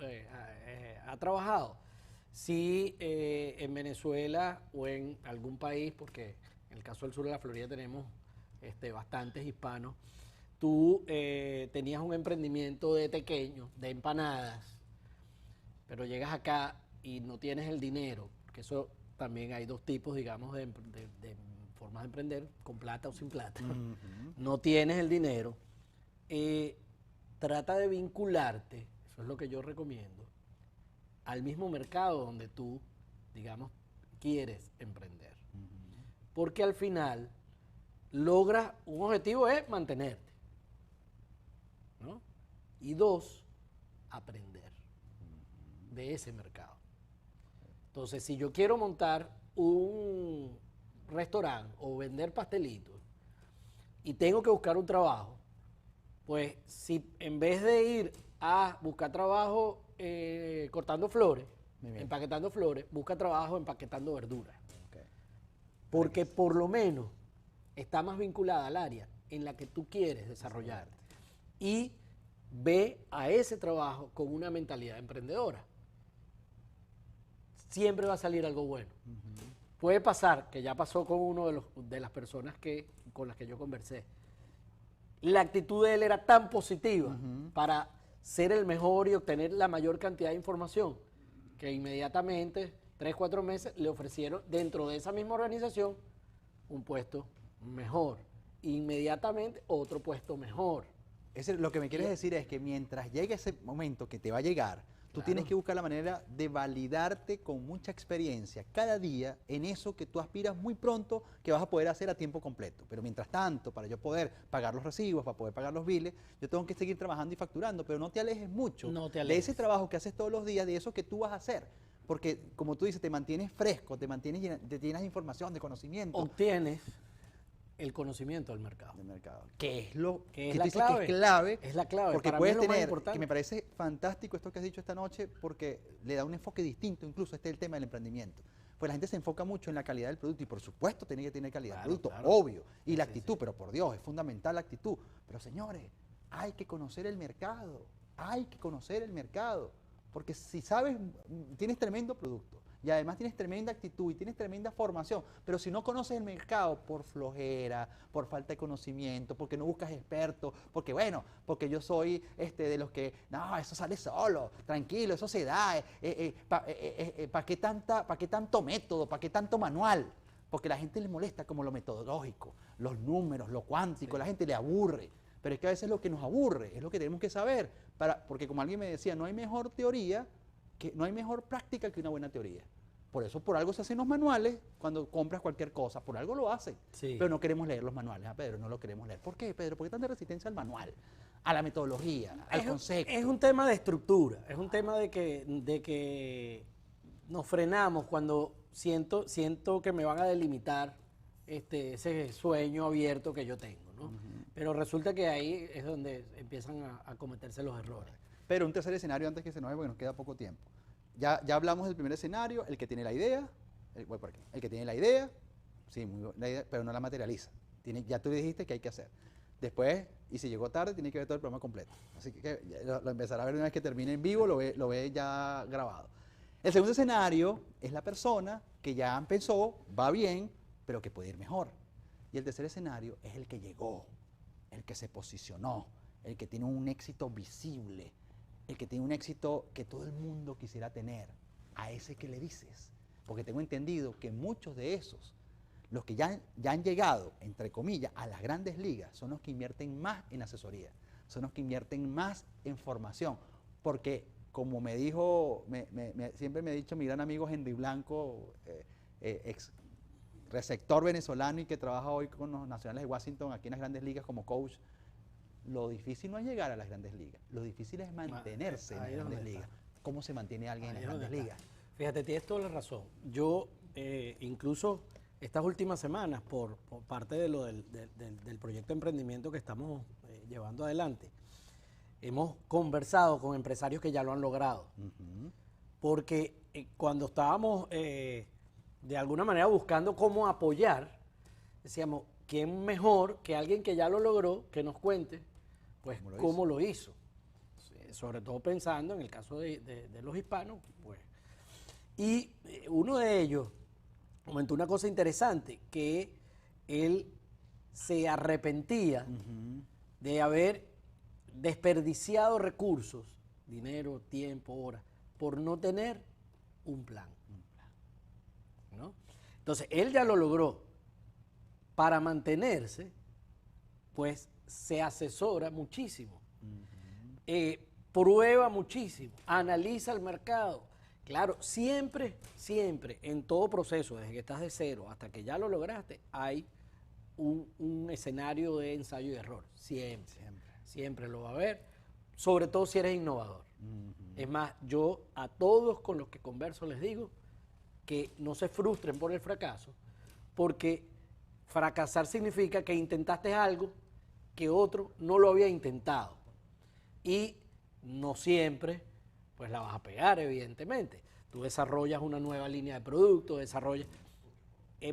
Speaker 5: ha trabajado? Si en Venezuela o en algún país, porque en el caso del sur de la Florida tenemos bastantes hispanos, tú tenías un emprendimiento de tequeños, de empanadas, pero llegas acá y no tienes el dinero, porque eso también hay 2 tipos, digamos, de formas de emprender, con plata o sin plata. No tienes el dinero, trata de vincularte, eso es lo que yo recomiendo, al mismo mercado donde tú, digamos, quieres emprender. Porque al final logras, un objetivo es mantenerte, ¿no? Y dos, aprender de ese mercado. Entonces, si yo quiero montar un restaurante o vender pastelitos y tengo que buscar un trabajo, pues si en vez de ir a buscar trabajo cortando flores, empaquetando flores, busca trabajo empaquetando verduras.
Speaker 3: Okay.
Speaker 5: Porque por lo menos está más vinculada al área en la que tú quieres desarrollarte. Y ve a ese trabajo con una mentalidad emprendedora. Siempre va a salir algo bueno. Puede pasar, que ya pasó con uno de las personas con las que yo conversé. La actitud de él era tan positiva para ser el mejor y obtener la mayor cantidad de información, que inmediatamente, 3, 4 meses, le ofrecieron dentro de esa misma organización un puesto mejor. Inmediatamente otro puesto mejor.
Speaker 3: Lo que me quieres decir es que mientras llegue ese momento que te va a llegar, tú
Speaker 5: Claro.
Speaker 3: tienes que buscar la manera de validarte con mucha experiencia cada día en eso que tú aspiras muy pronto que vas a poder hacer a tiempo completo. Pero mientras tanto, para yo poder pagar los recibos, para poder pagar los biles, yo tengo que seguir trabajando y facturando, pero no te alejes mucho
Speaker 5: No te
Speaker 3: de
Speaker 5: alejes.
Speaker 3: ese trabajo que haces todos los días, de eso que tú vas a hacer. Porque, como tú dices, te mantienes fresco, te llenas de información, de conocimiento.
Speaker 5: Obtienes el conocimiento del mercado.
Speaker 3: Del mercado. Que es lo
Speaker 5: Que es
Speaker 3: tú
Speaker 5: la
Speaker 3: dices
Speaker 5: clave.
Speaker 3: que es clave.
Speaker 5: Es la clave.
Speaker 3: Porque
Speaker 5: Para mí
Speaker 3: puedes
Speaker 5: es lo más
Speaker 3: tener,
Speaker 5: importante.
Speaker 3: que me parece fantástico esto que has dicho esta noche, porque le da un enfoque distinto, incluso este es el tema del emprendimiento. Pues la gente se enfoca mucho en la calidad del producto y por supuesto tiene que tener calidad
Speaker 5: Claro,
Speaker 3: del producto,
Speaker 5: claro.
Speaker 3: obvio. Y la
Speaker 5: Sí,
Speaker 3: actitud,
Speaker 5: sí.
Speaker 3: pero por Dios, es fundamental la actitud. Pero señores, hay que conocer el mercado, hay que conocer el mercado. Porque si sabes, tienes tremendo producto. Y además tienes tremenda actitud y tienes tremenda formación, pero si no conoces el mercado por flojera, por falta de conocimiento, porque no buscas expertos, porque bueno, porque yo soy de los que, no, eso sale solo, tranquilo, eso se da, ¿para qué tanto método, para qué tanto manual? Porque la gente le molesta como lo metodológico, los números, lo cuántico, la gente le aburre, pero es que a veces lo que nos aburre es lo que tenemos que saber, porque como alguien me decía, no hay mejor teoría, no hay mejor práctica que una buena teoría. Por eso, por algo se hacen los manuales cuando compras cualquier cosa, por algo lo hacen.
Speaker 5: Sí.
Speaker 3: Pero no queremos leer los manuales, Pedro, no lo queremos leer. ¿Por qué, Pedro? ¿Por qué tanta resistencia al manual, a la metodología, al concepto?
Speaker 5: Es un tema de estructura, es un tema de que nos frenamos cuando siento que me van a delimitar ese sueño abierto que yo tengo, ¿no? Pero resulta que ahí es donde empiezan a cometerse los errores.
Speaker 3: Pero un tercer escenario antes que se nos vaya, porque nos queda poco tiempo. Ya hablamos del primer escenario, el que tiene la idea, voy por aquí, el que tiene la idea, sí, muy buena idea, pero no la materializa. Ya tú dijiste que hay que hacer. Después, y si llegó tarde, tiene que ver todo el programa completo. Así que lo empezará a ver una vez que termine en vivo, lo ve ya grabado. El segundo escenario es la persona que ya empezó, va bien, pero que puede ir mejor. Y el tercer escenario es el que llegó, el que se posicionó, el que tiene un éxito visible, el que tiene un éxito que todo el mundo quisiera tener, a ese que le dices. Porque tengo entendido que muchos de esos, los que ya han llegado, entre comillas, a las grandes ligas, son los que invierten más en asesoría, son los que invierten más en formación. Porque, como me dijo, siempre me ha dicho mi gran amigo Henry Blanco, ex receptor venezolano y que trabaja hoy con los Nacionales de Washington aquí en las grandes ligas como coach, lo difícil no es llegar a las grandes ligas, lo difícil es mantenerse en las
Speaker 5: Ahí es donde
Speaker 3: grandes
Speaker 5: está.
Speaker 3: ligas. ¿Cómo se mantiene alguien en
Speaker 5: Ahí
Speaker 3: las
Speaker 5: es donde
Speaker 3: grandes
Speaker 5: está.
Speaker 3: ligas?
Speaker 5: Fíjate, tienes toda la razón. Yo, incluso estas últimas semanas, por parte de lo del proyecto de emprendimiento que estamos llevando adelante, hemos conversado con empresarios que ya lo han logrado. Porque cuando estábamos de alguna manera buscando cómo apoyar, decíamos, ¿quién mejor que alguien que ya lo logró que nos cuente pues cómo lo hizo? Sobre todo pensando en el caso de los hispanos, pues. Y uno de ellos comentó una cosa interesante, que él se arrepentía de haber desperdiciado recursos, dinero, tiempo, horas, por no tener un plan. ¿No? Entonces, él ya lo logró. Para mantenerse, pues se asesora muchísimo, prueba muchísimo, analiza el mercado Claro, siempre, siempre, en todo proceso, desde que estás de cero hasta que ya lo lograste, hay un escenario de ensayo y error. Siempre, siempre lo va a haber, sobre todo si eres innovador. Es más, yo a todos con los que converso les digo que no se frustren por el fracaso, porque fracasar significa que intentaste algo que otro no lo había intentado. Y no siempre pues la vas a pegar, evidentemente. Tú desarrollas una nueva línea de producto, desarrollas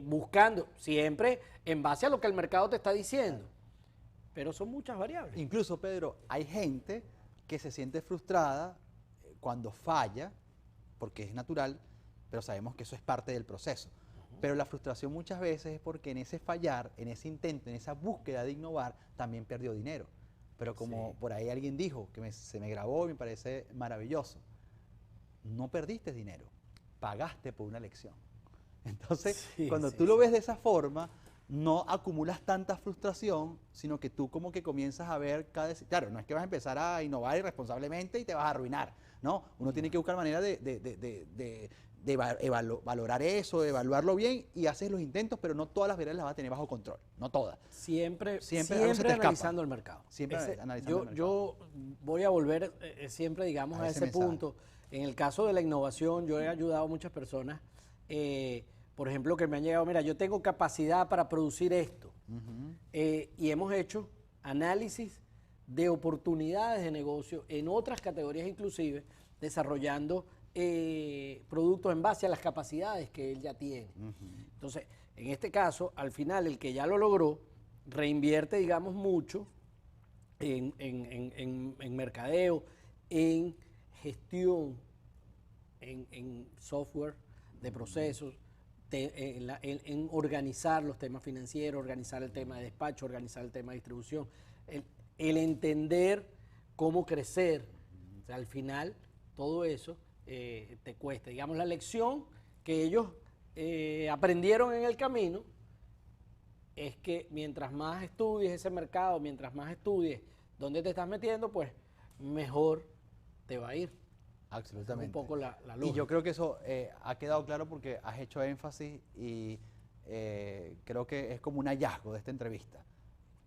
Speaker 5: buscando siempre en base a lo que el mercado te está diciendo. Pero son muchas variables.
Speaker 3: Incluso, Pedro, hay gente que se siente frustrada cuando falla, porque es natural, pero sabemos que eso es parte del proceso. Pero la frustración muchas veces es porque en ese fallar, en ese intento, en esa búsqueda de innovar, también perdió dinero. Pero como por ahí alguien dijo, que se me grabó y me parece maravilloso, no perdiste dinero, pagaste por una lección. Entonces, cuando tú lo ves de esa forma, no acumulas tanta frustración, sino que tú como que comienzas a ver claro, no es que vas a empezar a innovar irresponsablemente y te vas a arruinar, ¿no? Uno tiene que buscar manera de valorar eso, de evaluarlo bien y haces los intentos, pero no todas las variables las vas a tener bajo control, no todas.
Speaker 5: Siempre
Speaker 3: algo se te
Speaker 5: analizando
Speaker 3: escapa.
Speaker 5: el mercado.
Speaker 3: Siempre analizando el mercado.
Speaker 5: Yo voy a volver siempre, digamos, a ese punto. En el caso de la innovación, yo he ayudado a muchas personas, por ejemplo, que me han llegado, mira, yo tengo capacidad para producir esto. Y hemos hecho análisis de oportunidades de negocio en otras categorías inclusive, desarrollando productos en base a las capacidades que él ya tiene. Entonces, en este caso, al final, el que ya lo logró, reinvierte, digamos, mucho en mercadeo, en gestión, en software de procesos, en organizar los temas financieros, organizar el tema de despacho, organizar el tema de distribución, el entender cómo crecer. O sea, al final, todo eso te cuesta. Digamos, la lección que ellos aprendieron en el camino es que mientras más estudies ese mercado, mientras más estudies dónde te estás metiendo, pues mejor te va a ir.
Speaker 3: Absolutamente.
Speaker 5: Un poco la lógica.
Speaker 3: Y yo creo que eso ha quedado claro porque has hecho énfasis y creo que es como un hallazgo de esta entrevista.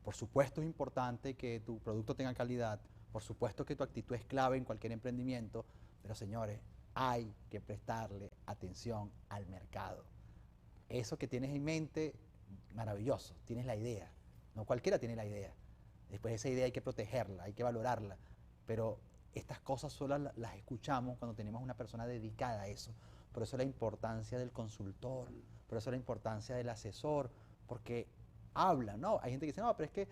Speaker 3: Por supuesto es importante que tu producto tenga calidad, por supuesto que tu actitud es clave en cualquier emprendimiento, pero señores, hay que prestarle atención al mercado. Eso que tienes en mente, maravilloso, tienes la idea. No cualquiera tiene la idea. Después esa idea hay que protegerla, hay que valorarla, pero estas cosas solo las escuchamos cuando tenemos una persona dedicada a eso. Por eso la importancia del consultor, por eso la importancia del asesor, porque hablan, ¿no? Hay gente que dice, no, pero es que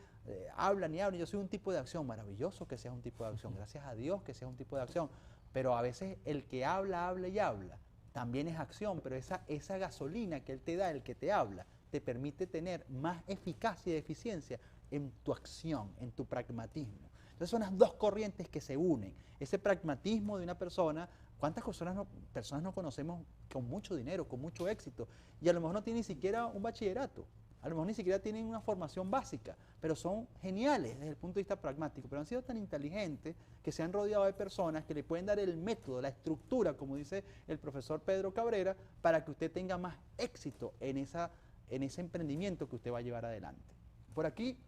Speaker 3: hablan y hablan, yo soy un tipo de acción. Maravilloso que seas un tipo de acción, gracias a Dios que seas un tipo de acción, pero a veces el que habla, habla y habla, también es acción, pero esa gasolina que él te da, el que te habla, te permite tener más eficacia y eficiencia en tu acción, en tu pragmatismo. Entonces son las dos corrientes que se unen. Ese pragmatismo de una persona, ¿cuántas personas no conocemos con mucho dinero, con mucho éxito? Y a lo mejor no tienen ni siquiera un bachillerato, a lo mejor ni siquiera tienen una formación básica, pero son geniales desde el punto de vista pragmático, pero han sido tan inteligentes que se han rodeado de personas que le pueden dar el método, la estructura, como dice el profesor Pedro Cabrera, para que usted tenga más éxito en ese emprendimiento que usted va a llevar adelante. Por aquí,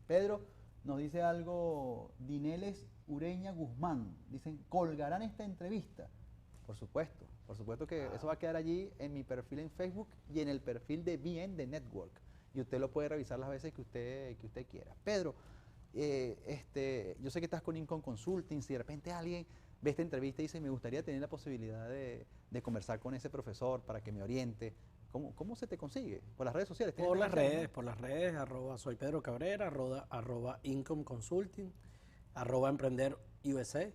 Speaker 3: Pedro nos dice algo, Dineles Ureña Guzmán, dicen, ¿colgarán esta entrevista? Por supuesto que eso va a quedar allí en mi perfil en Facebook y en el perfil de BN de Network, y usted lo puede revisar las veces que usted quiera. Pedro, yo sé que estás con Income Consulting, si de repente alguien ve esta entrevista y dice, me gustaría tener la posibilidad de conversar con ese profesor para que me oriente, ¿cómo se te consigue? ¿Por las redes sociales?
Speaker 5: Por las redes, @ soy Pedro Cabrera, @ Income Consulting, @ Emprender USA.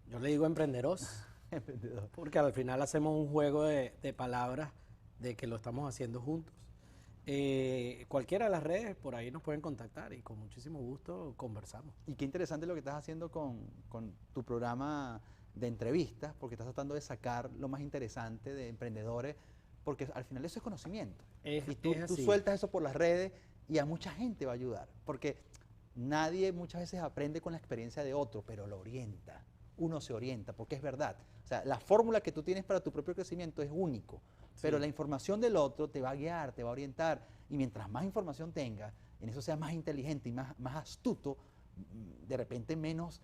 Speaker 5: Yo le digo emprenderos, porque al final hacemos un juego de palabras de que lo estamos haciendo juntos. Cualquiera de las redes, por ahí nos pueden contactar y con muchísimo gusto conversamos.
Speaker 3: Y qué interesante lo que estás haciendo con tu programa de entrevistas, porque estás tratando de sacar lo más interesante de emprendedores, porque al final eso es conocimiento. Y tú sueltas eso por las redes y a mucha gente va a ayudar, porque nadie muchas veces aprende con la experiencia de otro, pero lo orienta. uno se orienta, porque es verdad. O sea, la fórmula que tú tienes para tu propio crecimiento es único, pero la información del otro te va a guiar, te va a orientar, y mientras más información tengas, en eso seas más inteligente y más astuto, de repente menos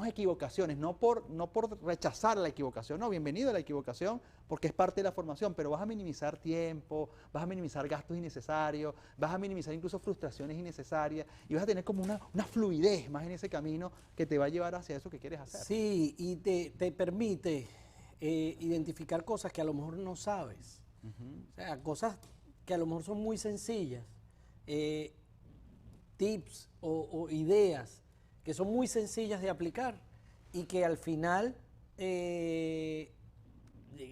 Speaker 3: equivocaciones, no por rechazar la equivocación, no, bienvenido a la equivocación, porque es parte de la formación, pero vas a minimizar tiempo, vas a minimizar gastos innecesarios, vas a minimizar incluso frustraciones innecesarias, y vas a tener como una fluidez más en ese camino que te va a llevar hacia eso que quieres hacer.
Speaker 5: Sí, y te permite identificar cosas que a lo mejor no sabes. O sea, cosas que a lo mejor son muy sencillas, tips o ideas que son muy sencillas de aplicar y que al final,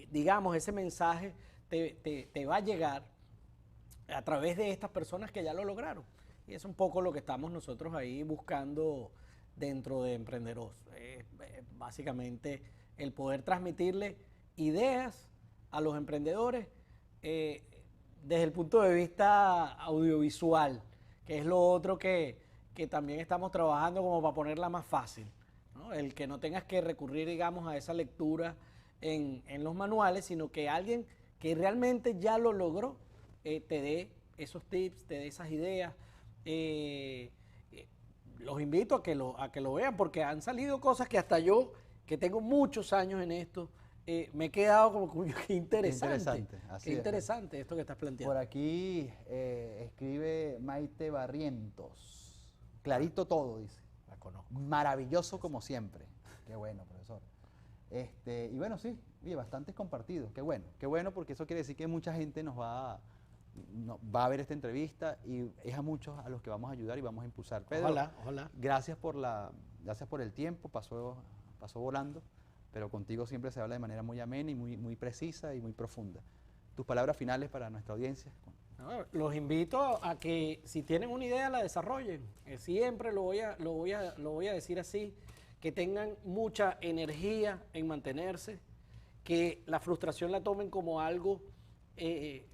Speaker 5: digamos, ese mensaje te va a llegar a través de estas personas que ya lo lograron. Y es un poco lo que estamos nosotros ahí buscando dentro de Emprenderos. Básicamente el poder transmitirle ideas a los emprendedores desde el punto de vista audiovisual, que es lo otro que también estamos trabajando como para ponerla más fácil, ¿no? El que no tengas que recurrir, digamos, a esa lectura en los manuales, sino que alguien que realmente ya lo logró te dé esos tips, te dé esas ideas. Los invito a que lo vean, porque han salido cosas que hasta yo, que tengo muchos años en esto, me he quedado como qué interesante. Qué interesante esto que estás planteando.
Speaker 3: Por aquí escribe Maite Barrientos. Clarito todo, dice.
Speaker 5: La conozco.
Speaker 3: Maravilloso como siempre. Qué bueno, profesor. Y bueno, sí, bastantes compartidos. Qué bueno porque eso quiere decir que mucha gente nos va a ver esta entrevista y es a muchos a los que vamos a ayudar y vamos a impulsar. Pedro,
Speaker 5: ojalá.
Speaker 3: Gracias por el tiempo, pasó volando, pero contigo siempre se habla de manera muy amena y muy precisa y muy profunda. Tus palabras finales para nuestra audiencia.
Speaker 5: No, los invito a que si tienen una idea la desarrollen. Siempre lo voy a decir así, que tengan mucha energía en mantenerse, que la frustración la tomen como algo, que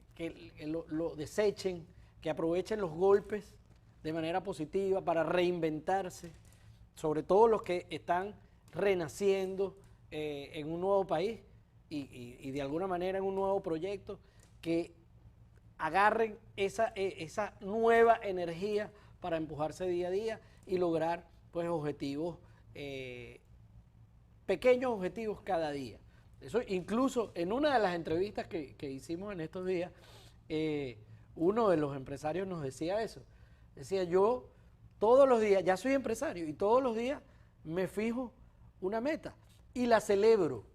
Speaker 5: lo desechen, que aprovechen los golpes de manera positiva para reinventarse, sobre todo los que están renaciendo en un nuevo país y de alguna manera en un nuevo proyecto, que agarren esa nueva energía para empujarse día a día y lograr pues objetivos, pequeños objetivos cada día. Eso incluso en una de las entrevistas que hicimos en estos días, uno de los empresarios nos decía eso. Decía, yo todos los días, ya soy empresario y todos los días me fijo una meta y la celebro,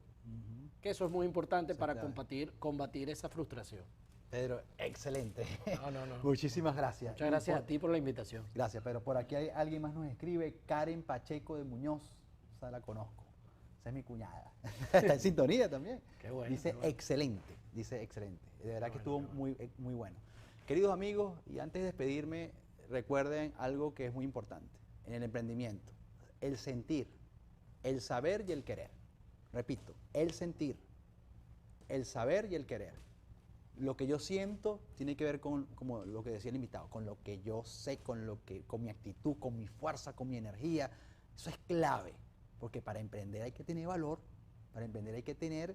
Speaker 5: que eso es muy importante para combatir esa frustración.
Speaker 3: Pedro, excelente.
Speaker 5: No.
Speaker 3: Muchísimas gracias.
Speaker 5: Muchas gracias a ti por la invitación.
Speaker 3: Gracias, Pedro. Por aquí alguien más nos escribe, Karen Pacheco de Muñoz. Esa la conozco. Esa es mi cuñada. Está en sintonía también.
Speaker 5: Qué bueno.
Speaker 3: Dice
Speaker 5: qué bueno.
Speaker 3: excelente. Dice excelente. De verdad
Speaker 5: Qué
Speaker 3: que estuvo
Speaker 5: bueno.
Speaker 3: muy bueno. Queridos amigos, y antes de despedirme, recuerden algo que es muy importante en el emprendimiento. El sentir, el saber y el querer. Repito, el sentir, el saber y el querer. Lo que yo siento tiene que ver con, como lo que decía el invitado, con lo que yo sé, con mi actitud, con mi fuerza, con mi energía. Eso es clave, porque para emprender hay que tener valor, para emprender hay que tener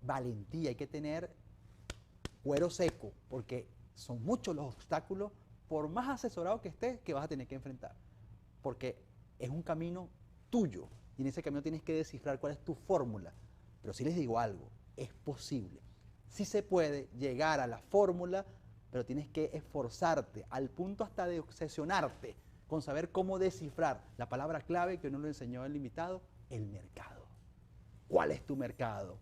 Speaker 3: valentía, hay que tener cuero seco, porque son muchos los obstáculos, por más asesorado que estés, que vas a tener que enfrentar. Porque es un camino tuyo, y en ese camino tienes que descifrar cuál es tu fórmula. Pero sí les digo algo, es posible. Sí se puede llegar a la fórmula, pero tienes que esforzarte al punto hasta de obsesionarte con saber cómo descifrar la palabra clave que nos lo enseñó el invitado, el mercado. ¿Cuál es tu mercado?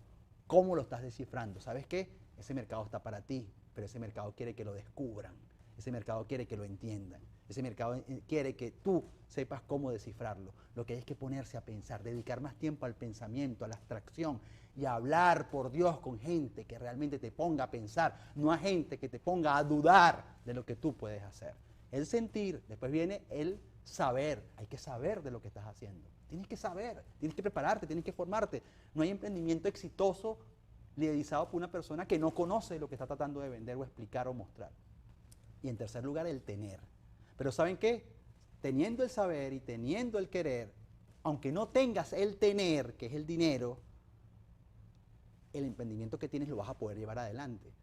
Speaker 3: ¿Cómo lo estás descifrando? ¿Sabes qué? Ese mercado está para ti, pero ese mercado quiere que lo descubran. Ese mercado quiere que lo entiendan. Ese mercado quiere que tú sepas cómo descifrarlo. Lo que hay es que ponerse a pensar, dedicar más tiempo al pensamiento, a la abstracción y a hablar, por Dios, con gente que realmente te ponga a pensar, no a gente que te ponga a dudar de lo que tú puedes hacer. El sentir, después viene el saber. Hay que saber de lo que estás haciendo. Tienes que saber, tienes que prepararte, tienes que formarte. No hay emprendimiento exitoso liderizado por una persona que no conoce lo que está tratando de vender o explicar o mostrar. Y en tercer lugar, el tener. Pero ¿saben qué? Teniendo el saber y teniendo el querer, aunque no tengas el tener, que es el dinero, el emprendimiento que tienes lo vas a poder llevar adelante.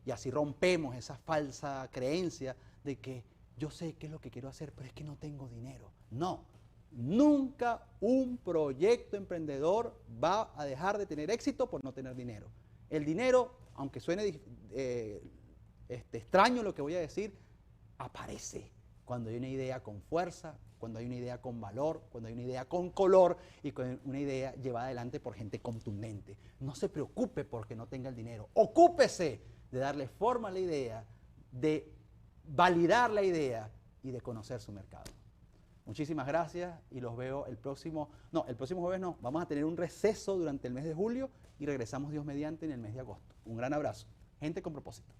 Speaker 3: Y así rompemos esa falsa creencia de que yo sé qué es lo que quiero hacer, pero es que no tengo dinero. No, nunca un proyecto emprendedor va a dejar de tener éxito por no tener dinero. El dinero, aunque suene extraño lo que voy a decir, aparece cuando hay una idea con fuerza, cuando hay una idea con valor, cuando hay una idea con color y con una idea llevada adelante por gente contundente. No se preocupe porque no tenga el dinero. Ocúpese de darle forma a la idea, de validar la idea y de conocer su mercado. Muchísimas gracias y los veo el próximo jueves no, vamos a tener un receso durante el mes de julio y regresamos Dios mediante en el mes de agosto. Un gran abrazo. Gente con propósito.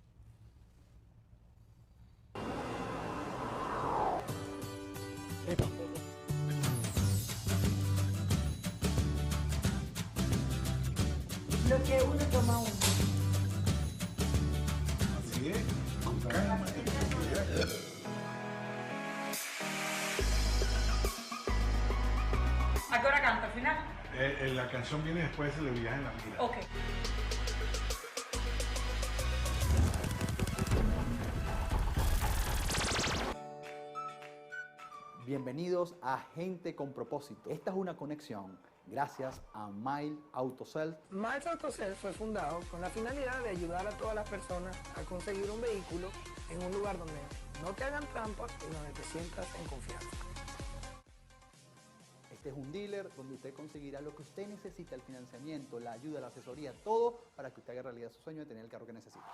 Speaker 1: Lo que uno toma uno.
Speaker 2: Así es, con calma y tranquilidad.
Speaker 1: ¿A qué hora canta al final?
Speaker 2: La canción viene después de Le viaje en la mira.
Speaker 1: Ok.
Speaker 3: Bienvenidos a Gente con Propósito. Esta es una conexión gracias a Mile Autosell.
Speaker 4: Miles Autosell fue fundado con la finalidad de ayudar a todas las personas a conseguir un vehículo en un lugar donde no te hagan trampas y donde te sientas en confianza.
Speaker 3: Este es un dealer donde usted conseguirá lo que usted necesita, el financiamiento, la ayuda, la asesoría, todo para que usted haga realidad su sueño de tener el carro que necesita.